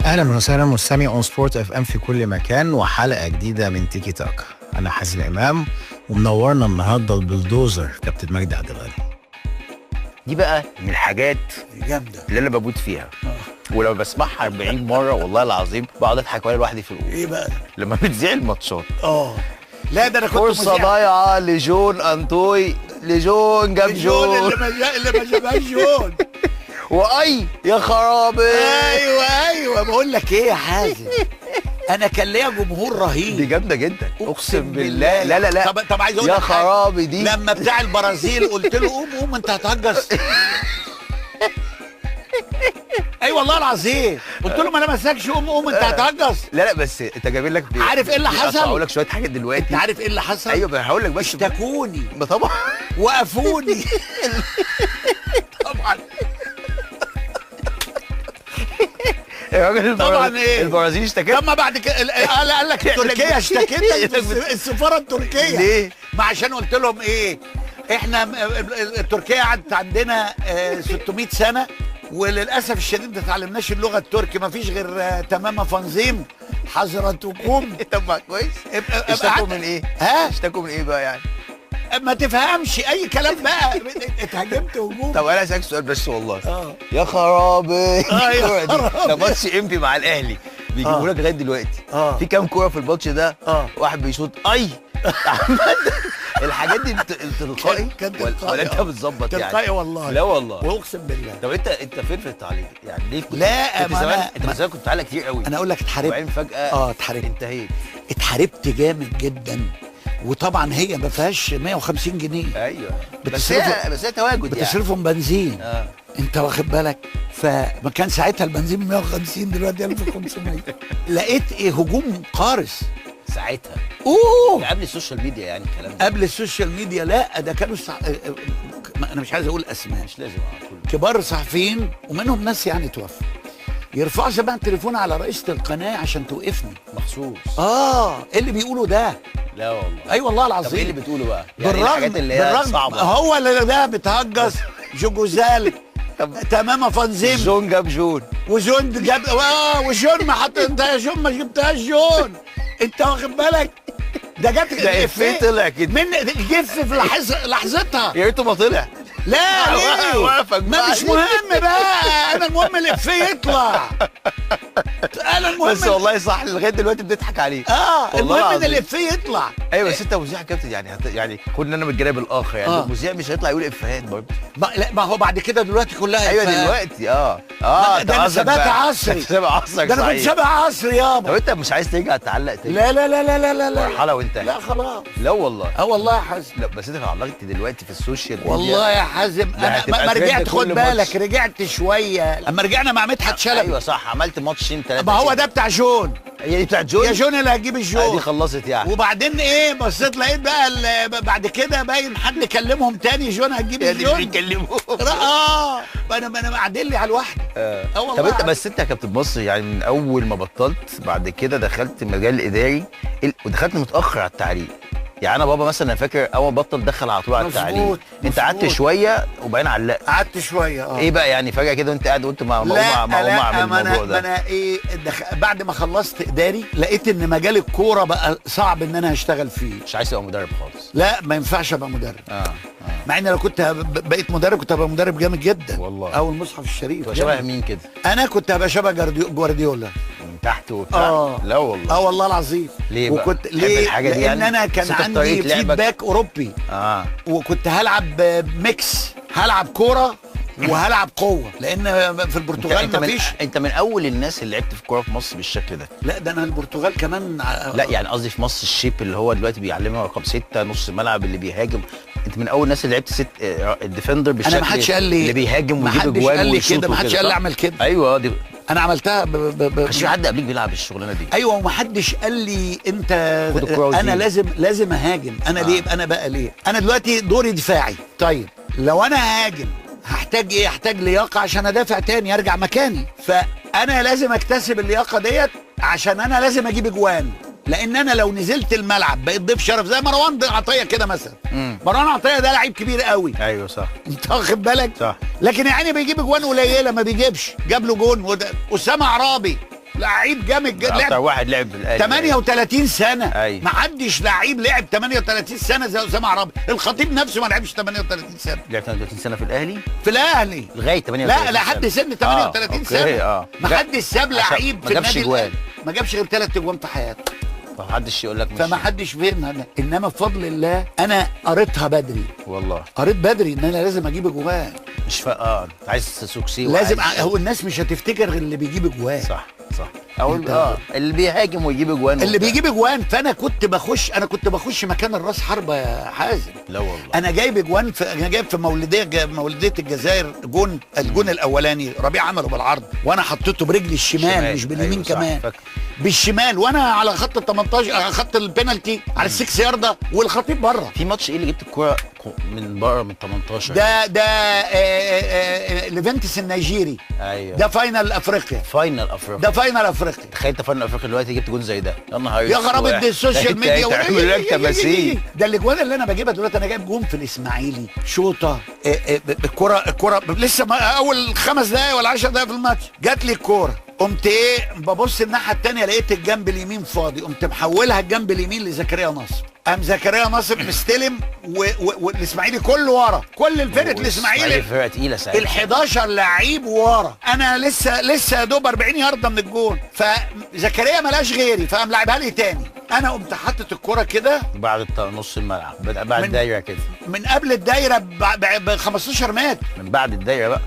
اهلا وسهلا مستمعي اون سبورت اف ام في كل مكان وحلقه جديده من تيكي تاكا. انا حازم امام ومنورنا النهارده البلدوزر كابتن مجدي عبد الغني. دي بقى من الحاجات جامده اللي انا بموت فيها. ولما بسمعها 40 مره والله العظيم بقعد اضحك وانا لوحدي في الاوضه. ايه بقى؟ لما بتذيع الماتشات لا ده انا كنت فرصه ضايعه لجون انطوي، لجون جاب جون جون اللي ما جابهاش جون. واي يا خرابي. ايوه بقول لك ايه يا حازم، انا كان ليا جمهور دي رهيب جامده جدا اقسم بالله. لا طب عايز اقول يا لك حاجة. خرابي دي لما بتاع البرازيل قلت له قوم انت هتهجس. اي والله العظيم قلت له ما لمسكش، قوم انت هتهجس. لا بس انت جايب لك عارف ايه اللي حصل؟ هقول لك شويه حاجات دلوقتي. انت عارف ايه اللي حصل؟ ايوه هقول لك بس اشتكوني طبعا وقفوني. طبعا الراجل طبعا ايه البرازيل اشتكت. لما بعد كده قال لك تركيا اشتكت السفاره التركيه. ليه؟ ما عشان قلت لهم ايه، احنا تركيا قعدت عندنا 600 سنه وللاسف الشديد ما اتعلمناش اللغه التركي، ما فيش غير تمام فنزيم حضرتكم. طب ما كويس. اشتكوا من ايه؟ ها؟ اشتكوا من ايه بقى يعني؟ ما تفهمش اي كلام بقى. اتهاجمت هجوم. طب انا اسالك سؤال بس والله. يا خرابي. يا خرابي. ده ماتش امبي مع الاهلي بيجيبوا لك لغايه دلوقتي. في كام كوره في الماتش ده؟ واحد بيشوط الحاجات دي تلقائي ولا انت بتظبط يعني؟ تلقائي والله. لا والله واقسم بالله. طب انت فين في التعليق؟ يعني ليه كنت لا كنت زمان انت زمان كنت بتعلق كتير قوي. انا اقول لك اتحاربت. وبعدين فجاه اتحاربت. انتهيت. اتحاربت جامد جدا، وطبعا هي ما فيهاش 150 جنيه. ايوه بس هي تواجد يعني بتصرفهم بنزين. انت واخد بالك؟ فما كان ساعتها البنزين 150، دلوقتي 1500. لقيت ايه؟ هجوم قارس ساعتها. قبل السوشيال ميديا يعني الكلام ده. قبل السوشيال ميديا. لا ده كانوا انا مش عايز اقول اسماء، مش لازم كبار صحفيين ومنهم ناس يعني توفوا، يرفعوا زمان التليفون على رئيسة القناة عشان توقفني مخصوص. ايه اللي بيقولوا ده؟ لا والله. اي والله العظيم. طب ايه اللي بتقوله بقى؟ يعني بالرغم الحاجات اللي هي صعبة. هو اللي ده بتهجس جوجوزال تمام فنزيم. جون جاب جون وجون جاب وجون ما حط انت يا جون ما جبتهاش جون. انت واخد بالك؟ ده جت الإفيه طلع كده من جف في لحظتها. يا ريته ما طلع. لا ليه؟ ما مش مهم بقى، انا المهم الإفيه يطلع. انا المهم بس والله صح لغايه دلوقتي بتضحك عليه. المهم ان الإفيه يطلع. ايوه بس انت مذيع كابتن يعني خدنا انا من الجانب الاخر يعني المذيع مش هيطلع يقول افيهات برضه. لا ما هو بعد كده دلوقتي كلها ايوه دلوقتي ده انا سباق عصري. سباق عصري. ده انا كنت سباق عصري يابا. طب انت مش عايز ترجع تعلق تاني؟ لا لا لا لا لا لا لا مرحله وانت لا خلاص. لا والله. والله يا حازم. لا بس انت لو علقت دلوقتي في السوشيال ميديا والله يا حازم انا ما رجعت. خد بالك رجعت شويه اما رجعنا مع مدحت شلبي. ايوه صح عملت ماتشين 3. ما هو ده بتاع جون. هي دي بتاعت جون. يا جون اللي هتجيب الجون. دي خلصت يعني. وبعدين ايه بصيت لقيت بقى بعد كده باين حد كلمهم تاني جون هتجيب الجون. بيكلموهم. انا قاعدين لي على الواحده. والله. طب انت بس انت يا كابتن مصر يعني من اول ما بطلت بعد كده دخلت مجال اداري ودخلت متاخر على التعليق. يعني انا بابا مثلا انا فاكر اول ما بطل دخل على طول على التعليق. انت قعدت شويه وبعدين علقت. قعدت شويه. ايه بقى يعني فجاه كده وانت قاعد قلت ما اقوم اعمل الموضوع ده. انا ايه بعد ما خلصت اداري لقيت ان مجال الكوره بقى صعب ان انا هشتغل فيه. مش عايز تبقى مدرب خالص. لا ما ينفعش ابقى مدرب. مع ان لو كنت بقيت مدرب كنت هبقى مدرب جامد جدا والله. او المصحف الشريف. شبه مين كده؟ انا كنت هبقى شبه جوارديولا من تحت وبتاع. لا والله. والله العظيم. ليه بقى؟ وكنت ليه؟ الحاجة دي لان انا كان عندي فيدباك اوروبي. وكنت هلعب ميكس، هلعب كوره وهلعب قوه، لان في البرتغال مفيش. انت من اول الناس اللي لعبت في الكوره في مصر بالشكل ده. لا ده انا البرتغال كمان. لا يعني قصدي في مصر الشيب اللي هو دلوقتي بيعلمها رقم 6 نص الملعب اللي بيهاجم. انت من اول الناس اللي لعبت الديفندر بالشكل انا ما حدش قال لي اللي بيهاجم ويجيب اجوان ويشوط. ما حدش قال لي كده، ما حدش قال لي اعمل كده. ايوه دي انا عملتها مش في حد قبليك بيلعب الشغلانه دي. ايوه ومحدش قال لي انت انا لازم اهاجم. انا ليه؟ انا بقى ليه؟ انا دلوقتي دوري دفاعي. طيب لو انا هاجم هحتاج ايه؟ هحتاج لياقه عشان ادافع تاني ارجع مكاني. فانا لازم اكتسب اللياقه ديت عشان انا لازم اجيب اجوان. لان انا لو نزلت الملعب بقيت ضيف شرف زي مروان عطيه كده مثلا. مروان عطيه ده لعيب كبير قوي. ايوه صح. انت واخد بالك؟ صح. لكن يعني بيجيب اجوان قليله، ما بيجيبش. جاب له جون. اسامه عرابي لعيب جامد جدا، اكتر واحد لعب في الاهلي 38 سنه. أيوة. ما حدش لعيب لعب 38 سنه زي اسامه عرابي. الخطيب نفسه ما لعبش 38 سنه. لعب 38 سنه في الاهلي، في الاهلي لغايه 38 لا لحد سن 38 سنه. ما حدش ساب لعيب في النادي جوان، ما جابش غير 3 جوان في حياته. ما حدش يقول لك مش، فما حدش فهمها. انما بفضل الله انا قريتها بدري، والله قريت بدري ان انا لازم اجيب جوان. مش انت عايز سوكسي، لازم هو الناس مش هتفتكر غير اللي بيجيب جوان. صح او اللي بيهاجم ويجيب اجوان، اللي بيجيب اجوان. فانا كنت بخش مكان الراس حربه يا حازم. لا والله انا جايب اجوان انا جايب في مولوديه الجزائر الجون الاولاني ربيع عمله بالعرض، وانا حطيته برجلي الشمال مش باليمين. أيوة كمان بالشمال، وانا على خط ال 18 خط البينالتي على السكس يارده والخطيب بره. في ماتش ايه اللي جبت الكوره من بره من 18؟ ده ليفنتس النيجيري. ايوه ده فاينل افريقيا. ده فاينل افريقيا. تخيل انت فاينل افريقيا دلوقتي جبت جون زي ده، يا نهار يا خرابة السوشيال ميديا تعمل لك تماثيل. ده الاجوان اللي انا بجيبها دلوقتي. انا جايب جون في الاسماعيلي شوطه، الكره لسه اول 5 دقايق ولا 10 دقايق في الماتش جات لي الكوره، قمت ببص الناحيه الثانيه لقيت الجنب اليمين فاضي، قمت محولها الجنب اليمين لزكريا نصر. قام زكريا ناصر مستلم والاسماعيلي كله ورا، كل الفرقه الاسماعيلي فرقه تقيله ساعتها، ال 11 لعيب ورا، انا لسه يا دوب 40 يارده من الجون، فزكريا ملاش غيري فقام لعبها لي تاني. انا قمت حاطط الكوره كده بعد نص الملعب، بعد الدايره كده، من قبل الدايره ب 15 متر، من بعد الدايره بقى،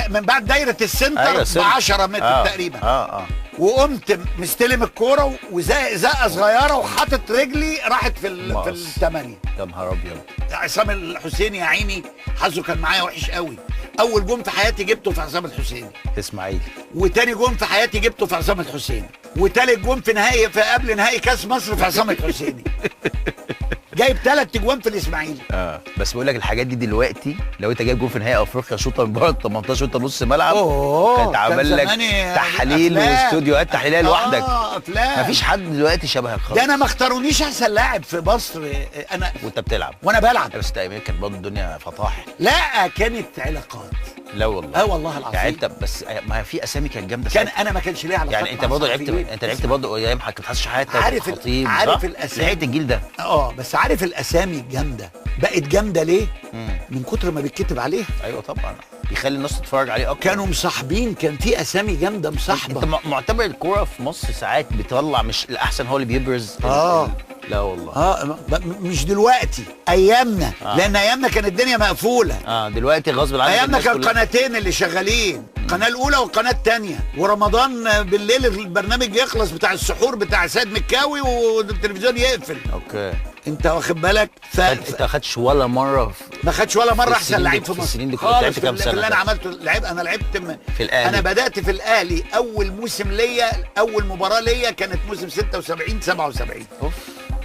من بعد دايره السنتر ب 10 متر تقريبا. وقمت مستلم الكوره وزقه صغيره وحاطط رجلي راحت في الثمانيه. يا نهار ابيض. عصام الحسيني يا عيني حظه كان معايا وحش قوي. اول جون في حياتي جبته في عصام الحسيني اسماعيلي، وتاني جون في حياتي جبته في عصام الحسيني، وتالت جون في قبل نهائي كاس مصر في عصام الحسيني. جايب 3 اجوان في الاسماعيلي. بس بقول لك الحاجات دي دلوقتي لو انت جايب جون في نهائي افريقيا شوطه من بره ال 18 وانت نص ملعب، كانت عمل لك تحليل واستوديوهات تحليليه لوحدك. افلام. مفيش حد دلوقتي شبهك خالص. ده انا ما اختارونيش احسن لاعب في مصر انا وانت بتلعب وانا بلعب. بس تقريبا كانت برضه الدنيا فطاح. لا كانت علاقات. لا والله. والله العظيم. يعني انت بس ما في اسامي كانت جامده كان انا ما كانش ليا علاقات. يعني انت برضه لعبت برضه ايام كابتن حسن شحاته، عارف الاسامي، لحقت الجيل ده. بس عارف الاسامي الجامده بقت جامده ليه؟ من كتر ما بيتكتب عليها. ايوه طبعا بيخلي الناس تتفرج عليه اكتر. كانوا مصاحبين، كان في اسامي جامده مصاحبه. انت معتبر الكوره في مصر ساعات بيطلع مش الاحسن هو اللي بيبرز؟ لا والله. مش دلوقتي، ايامنا. لان ايامنا كانت الدنيا مقفوله. دلوقتي غصب عنك. ايامنا كان قناتين اللي شغالين، القناه الاولى والقناه الثانيه، ورمضان بالليل البرنامج يخلص بتاع السحور بتاع سيد مكاوي والتلفزيون يقفل. اوكي. انت واخد بالك؟ انت ما خدتش ولا مره ما خدتش ولا مره احسن لعيب في مصر. السنين دي لعبت كام سنه؟ اللي انا عملته انا لعبت في الاهلي. انا بدات في الاهلي اول موسم ليا، اول مباراه ليا كانت موسم 76 77. اوف.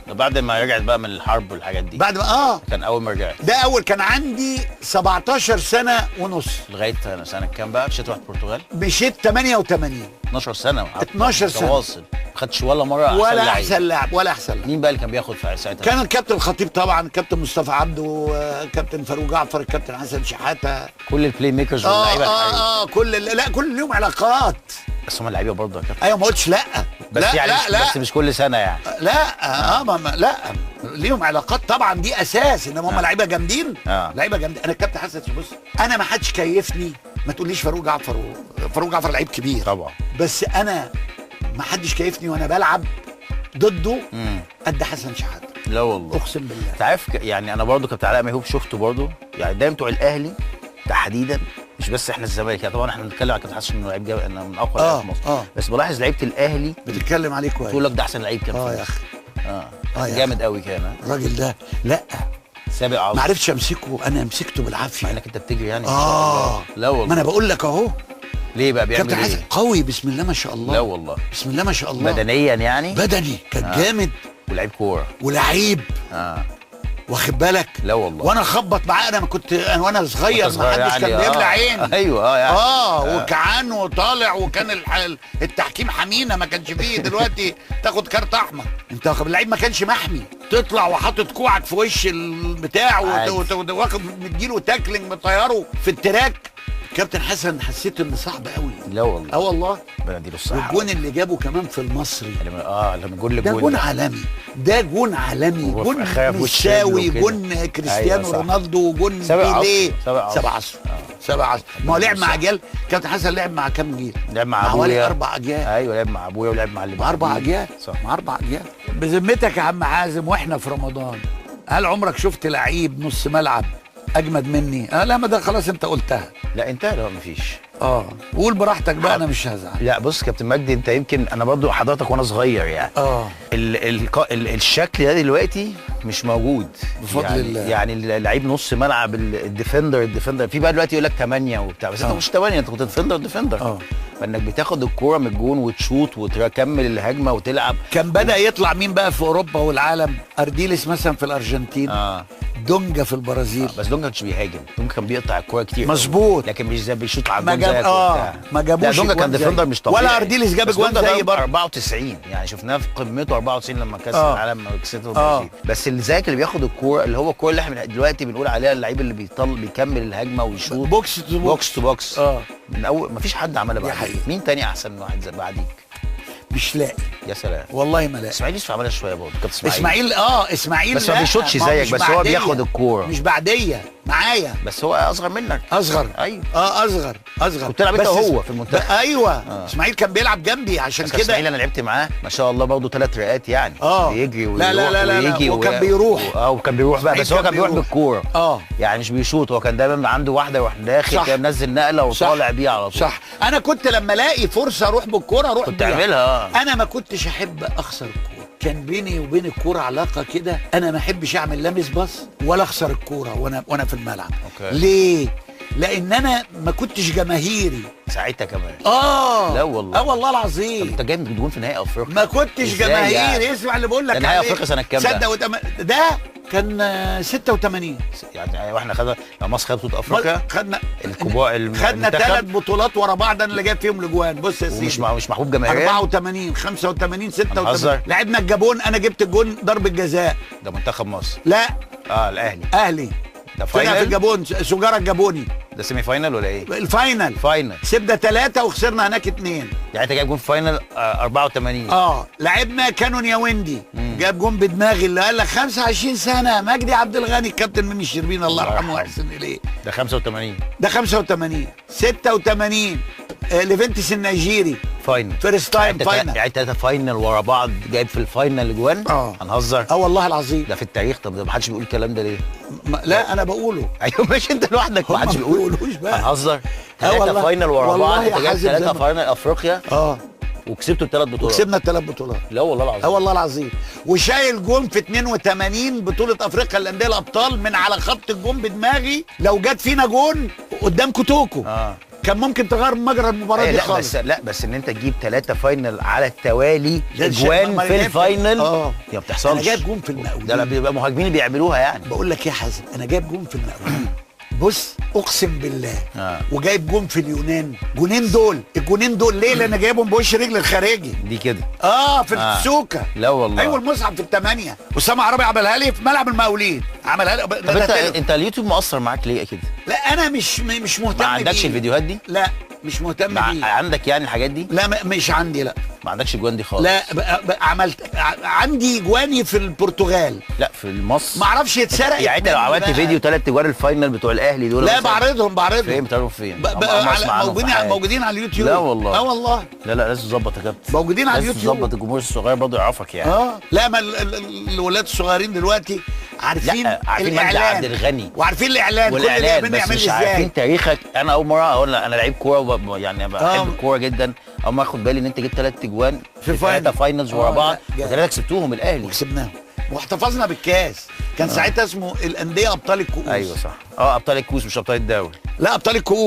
بعد ما رجعت بقى من الحرب والحاجات دي. بعد ما كان اول ما رجعت. ده كان عندي 17 سنه ونص. لغايه سنه كام بقى مشيت رحت البرتغال؟ مشيت 88. 12 سنه. 12 سنه متواصل. ما خدتش ولا مره ولا احسن لاعب ولا احسن لاعب. مين بقى اللي كان بياخد في ساعتها؟ كان الكابتن الخطيب طبعا، الكابتن مصطفى عبده، كابتن فاروق جعفر، الكابتن حسن شحاته، كل البلاي ميكرز واللعيبه. كل ليهم علاقات. بس هم اللعيبه برضه يا كابتن. ايوه ما قلتش لا. بس لا يعني لا بس مش كل سنه يعني. لا لا ليهم علاقات طبعا، دي اساس ان هم لعيبه جامدين. لعيبه جامدين. انا الكابتن حسن بص، انا ما حدش كيفني. ما تقوليش فاروق جعفر لعيب كبير طبعا، بس انا ما حدش كيفني وانا بلعب ضده قد حسن شحاته. لا والله اقسم بالله. انت عارف يعني انا برضه كابتن علاء ميهوب شفته برضه، يعني دايما بتوع الاهلي تحديدا، مش بس احنا الزمالك، يعني طبعا احنا بنتكلم على كابتن حسن انه لعيب انه من اقوى لعيبه في مصر. بس بلاحظ لعيبه الاهلي بتتكلم عليه كويس، تقول لك ده احسن لعيب كان في يا اخي. جامد قوي كان الراجل ده. لا سابق عظيم. ما عرفتش امسكه، انا مسكته بالعافيه. مع انك انت بتجري يعني. لا والله. ما انا بقول لك اهو. ليه بقى بيعمل كابتن حسن قوي بسم الله ما شاء الله. لا والله. بسم الله ما شاء الله. بدنيا يعني. بدني كان جامد. ولعيب كوره. ولعيب. واخد بالك. لا والله. وانا اخبط معاه. انا كنت وانا صغير ما حدش يعني كان بيملى عيني. ايوه يعني. وكعان وطالع، وكان التحكيم حمينه، ما كانش فيه دلوقتي تاخد كارت احمر. انت اللعيب ما كانش محمي، تطلع وحاطط كوعك في وش البتاع واخد مديله تاكلينج مطيره في التراك. كابتن حسن حسيت انه صعب قوي. لا والله. والله. ربنا يديله الصحه. والجون اللي جابه كمان في المصري لما جول ده جون عالمي، ده جون عالمي، جون مساوي، جون كريستيانو رونالدو، جون بيليه. سبع عصر. ما هو لعب مع جيل. كابتن حسن لعب مع كام جيل؟ لعب مع ابويا حوالي 4 اجيال. ايوه لعب مع ابويا ولعب مع اللي مع 4 اجيال. صح. مع 4 اجيال. بذمتك يا عم حازم واحنا في رمضان، هل عمرك شفت لعيب نص ملعب اجمد مني؟ لا ما ده خلاص انت قلتها. لا انت لا مفيش. قول براحتك بقى انا مش هزعل. لا بص كابتن مجدي، انت يمكن انا برضو حضرتك وانا صغير يعني الشكل ده دلوقتي مش موجود بفضل يعني الله. يعني اللعيب نص ملعب الديفندر في بقى دلوقتي يقول لك 8 وبتاع، بس انت مش 8، انت كنت ديفندر. فانك بتاخد الكوره من الجون وتشوط وتكمل الهجمه وتلعب. كان بدا يطلع مين بقى في اوروبا والعالم؟ ارديلس مثلا في الارجنتين، دونجا في البرازيل. بس دونجا ما كانش بيهاجم، دونجا كان بيقطع الكوره كتير مظبوط، لكن مش زي بيشوط على الجون زي ما جابوش. دونجا كان ديفندر مش طبيعي، ولا ارديلس جاب جوان زي برضه 94 يعني شفناه في قمته 94 لما كاس العالم كسبته البرازيل. بس الزاك اللي بياخد الكوره اللي هو الكوره اللي احنا دلوقتي بنقول عليها اللعيب اللي بيكمل الهجمه ويشوط بوكس تو بوكس. من اول ما فيش حد عملها بعديك. مين تاني احسن واحد بعديك؟ مش لاقي. يا سلام والله ما لاقي. اسماعيل يوسف عملها شويه برضه. كابتن اسماعيل بس ما بيشوطش زيك، بس هو بياخد الكوره مش بعديه معايا. بس هو اصغر منك. ايوه اصغر كنت بتلعب انت وهو في المنتخب. ايوه اسماعيل كان بيلعب جنبي عشان كده. اسماعيل انا لعبت معاه ما شاء الله برضه 3 رئات يعني. بيجري ويجي وكان بيروح. وكان بيروح بقى، بس هو كان بيروح بالكوره. يعني مش بيشوط، هو كان دايما عنده واحده يروح داخل كده منزل نقله وطالع بيها على طول. صح. انا كنت لما الاقي فرصه اروح بالكوره اروح كنت اعملها. انا ما كنتش احب اخسر الكوره، كان بيني وبين الكوره علاقه كده، انا ما احبش اعمل لامس باص ولا اخسر الكوره وانا في الملعب. ليه؟ لان انا ما كنتش جماهيري ساعتها كمان. لا والله. والله العظيم. انت جايب جون في نهائي افريقيا. ما كنتش جماهيري يعني. اسمع اللي بقول لك عليه. نهائي افريقيا سنه كام صدق ده كان 86 يعني. واحنا خدنا لما مصر خدت بطوله افريقيا خدنا الكبار خدنا 3 بطولات ورا بعض انا اللي جايب فيهم الاجوان. بص يا سيدي مش محبوب جماهيريا. 84 85 86 لعبنا الجابون، انا جبت الجون ضربه جزاء. ده منتخب مصر. لا الاهلي ده فاينل في الجابون، سجارة الجابوني. ده سيمي فاينل ولا ايه؟ الفاينل. كسبنا 3 وخسرنا هناك 2. يعني انت جايب جون في فاينل 84. لعبنا كانون يا ويندي. جاب جون بدماغي اللي قال لك 25 سنه مجدي عبد الغني الكابتن ميمي الشربيني الله يرحمه ويحسن اليه. ده 85. ده 85 86 ليفنتس النيجيري فاينل فيرست تايم فاينل. يعني 3 فاينل ورا بعض جايب في الفاينل اجوان. هنهزر. والله العظيم. ده في التاريخ. طب ده ما حدش بيقول الكلام ده ليه؟ لا انا بقوله. ايوه ماشي انت لوحدك ما حدش بيقولوش بقى. هنهزر. 3 فاينل ورا بعض انت جايب 3 فاينل افريقيا. وكسبتوا ال3 بطولات. وكسبنا ال3 بطولات. لا والله العظيم. والله العظيم. وشايل جون في 82 بطولة افريقيا للانديه الابطال من على خط الجون بدماغي، لو جت فينا جون قدام كوتوكو كان ممكن تغير مجرى المباراه دي خالص. بس ان انت تجيب 3 فاينل على التوالي اجوان في الفاينل ما بتحصلش. انا جايب جون في المقاولين. ده بيبقى مهاجمين بيعملوها يعني. بقول لك يا حازم انا جايب جون في المقاولين. بص اقسم بالله. وجايب جون في اليونان. الجونين دول ليه؟ لان جايبهم بوش رجل الخارجي دي كده. في السوكه. لا والله. ايوه المصعب في ال8 اسامه عربي عملها لي في ملعب المقاولين. عملها لي. طب انت اليوتيوب مؤثر معاك ليه كده؟ لا انا مش مهتم بيه. ما عندكش الفيديوهات دي؟ لا مش مهتم بيه. عندك يعني الحاجات دي؟ لا مش عندي. لا ما عندكش جوان دي خالص؟ لا عملت عندي جواني في البرتغال. لا في مصر ما اعرفش اتسرق. يعني انت لو عملت فيديو 3 جوان الفاينل بتوع الاهلي دول لا بعرضهم فين بتعرضهم فين؟ موجودين على اليوتيوب. لا والله. والله. لا لازم تظبط يا كابتن. موجودين على اليوتيوب. لازم تظبط الجمهور الصغير برضه يعرفك يعني. لا ما الولاد الصغيرين دلوقتي عارفين الاعلان عبد الغني وعارفين الاعلان كل اللي بيعمل ازاي. مش عارفين تاريخك. انا اول مره اقول انا لعيب كوره يعني بحب الكوره جدا. اول ما اخد بالي ان انت جبت 3 اجوان في 3 فاينلز ورا بعض و3 كسبتوهم الاهلي وكسبناهم واحتفظنا بالكاس. كان ساعتها اسمه الانديه ابطال الكؤوس. ايوه صح. ابطال الكؤوس مش ابطال الدوري. لا ابطال الكؤوس.